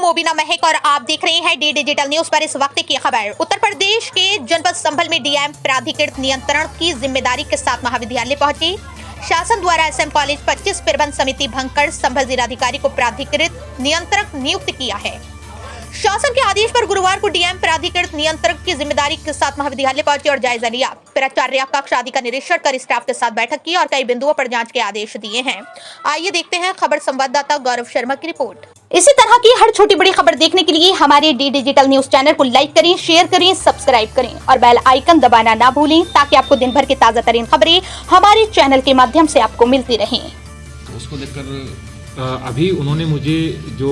मोबिना महक और आप देख रहे हैं डी डिजिटल न्यूज पर इस वक्त की खबर। उत्तर प्रदेश के जनपद संभल में डीएम प्राधिकृत नियंत्रण की जिम्मेदारी के साथ महाविद्यालय पहुंची। शासन द्वारा एसएम कॉलेज 25 प्रबंध समिति भंग कर संभल जिलाधिकारी को प्राधिकृत नियंत्रक नियुक्त किया है। शासन के आदेश पर गुरुवार को डीएम प्राधिकृत नियंत्रक की जिम्मेदारी के साथ महाविद्यालय पहुंचे और जायजा लिया। प्राचार्य कक्ष आदि का निरीक्षण कर स्टाफ के साथ बैठक की और कई बिंदुओं पर जांच के आदेश दिए हैं। आइए देखते हैं खबर संवाददाता गौरव शर्मा की रिपोर्ट। इसी तरह की हर छोटी बड़ी खबर देखने के लिए हमारे डी डिजिटल न्यूज चैनल को लाइक करें, शेयर करें, सब्सक्राइब करें और बेल आइकन दबाना ना भूलें ताकि आपको दिन भर की ताजा तरीन खबरें हमारे चैनल के माध्यम से आपको मिलती रहें। उसको देखकर अभी उन्होंने मुझे जो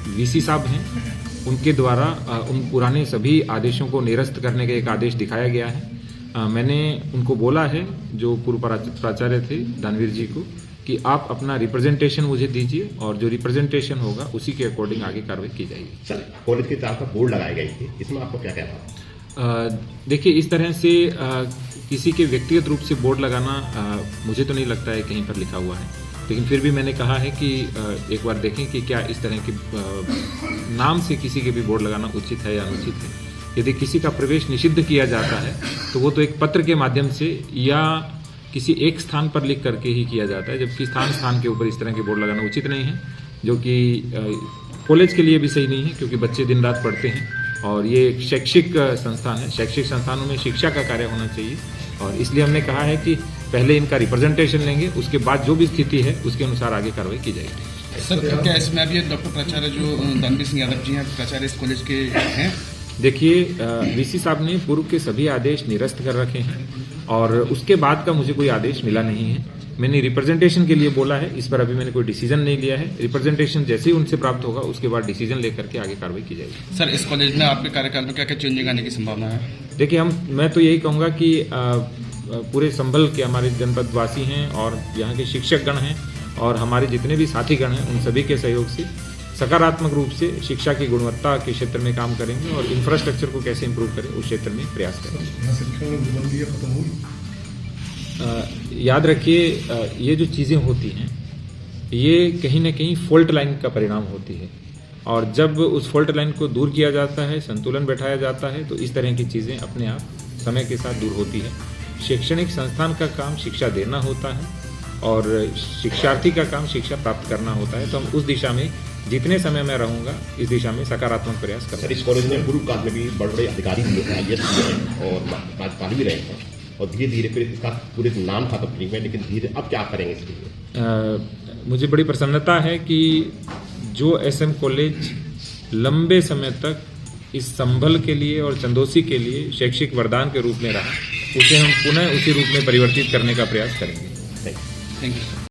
वीसी साहब हैं उनके द्वारा उन पुराने सभी आदेशों को निरस्त करने का एक आदेश दिखाया गया है। मैंने उनको बोला है जो पूर्व प्राचार्य थे दानवीर जी को कि आप अपना रिप्रेजेंटेशन मुझे दीजिए और जो रिप्रेजेंटेशन होगा उसी के अकॉर्डिंग आगे कार्रवाई की जाएगी। सर, कॉलेज की तरफ का बोर्ड लगाए गए थे, इसमें आपको क्या कहना है? देखिए, इस तरह से किसी के व्यक्तिगत रूप से बोर्ड लगाना मुझे तो नहीं लगता है कहीं पर लिखा हुआ है, लेकिन फिर भी मैंने कहा है कि एक बार देखें कि क्या इस तरह के नाम से किसी के भी बोर्ड लगाना उचित है या अनुचित है। यदि किसी का प्रवेश निषिद्ध किया जाता है तो वो तो एक पत्र के माध्यम से या किसी एक स्थान पर लिख करके ही किया जाता है, जबकि स्थान के ऊपर इस तरह के बोर्ड लगाना उचित नहीं है, जो कि कॉलेज के लिए भी सही नहीं है क्योंकि बच्चे दिन रात पढ़ते हैं और ये एक शैक्षिक संस्थान है। शैक्षिक संस्थानों में शिक्षा का कार्य होना चाहिए और इसलिए हमने कहा है कि पहले इनका रिप्रेजेंटेशन लेंगे, उसके बाद जो भी स्थिति है उसके अनुसार आगे कार्रवाई की जाएगी। सर, क्या इसमें अभी डॉक्टर प्राचार्य जो दानवीर सिंह यादव जी हैं प्राचार्य इस कॉलेज के हैं? देखिए, वीसी साहब ने पूर्व के सभी आदेश निरस्त कर रखे हैं और उसके बाद का मुझे कोई आदेश मिला नहीं है। मैंने रिप्रेजेंटेशन के लिए बोला है, इस पर अभी मैंने कोई डिसीजन नहीं लिया है। रिप्रेजेंटेशन जैसे ही उनसे प्राप्त होगा उसके बाद डिसीजन लेकर के आगे कार्रवाई की जाएगी। सर, इस कॉलेज में आपके कार्यकाल में क्या क्या चेंजिंग आने की संभावना है? देखिए, मैं तो यही कहूँगा कि पूरे संभल के हमारे जनपद वासी हैं और यहाँ के शिक्षक गण हैं और हमारे जितने भी साथीगण हैं उन सभी के सहयोग से सकारात्मक रूप से शिक्षा की गुणवत्ता के क्षेत्र में काम करेंगे और इंफ्रास्ट्रक्चर को कैसे इंप्रूव करें उस क्षेत्र में प्रयास करेंगे। याद रखिए, ये जो चीज़ें होती हैं ये कहीं ना कहीं फॉल्ट लाइन का परिणाम होती है और जब उस फॉल्ट लाइन को दूर किया जाता है, संतुलन बैठाया जाता है तो इस तरह की चीज़ें अपने आप समय के साथ दूर होती है। शैक्षणिक संस्थान का काम शिक्षा देना होता है और शिक्षार्थी का काम शिक्षा प्राप्त करना होता है, तो हम उस दिशा में जितने समय मैं रहूंगा इस दिशा में सकारात्मक प्रयास करूंगा। सर, इस कॉलेज में पूर्व काल में भी बड़े बड़े अधिकारी भी हैं, आईएएस भी हैं और राज्यपाल भी रहे हैं और धीरे धीरे फिर इसका पूरे नाम खत्म नहीं हुआ, लेकिन धीरे अब क्या करेंगे इसके लिए? मुझे बड़ी प्रसन्नता है कि जो एसएम कॉलेज लंबे समय तक इस संभल के लिए और चंदोसी के लिए शैक्षिक वरदान के रूप में रहा, उसे हम पुनः उसी रूप में परिवर्तित करने का प्रयास करेंगे। Thank you.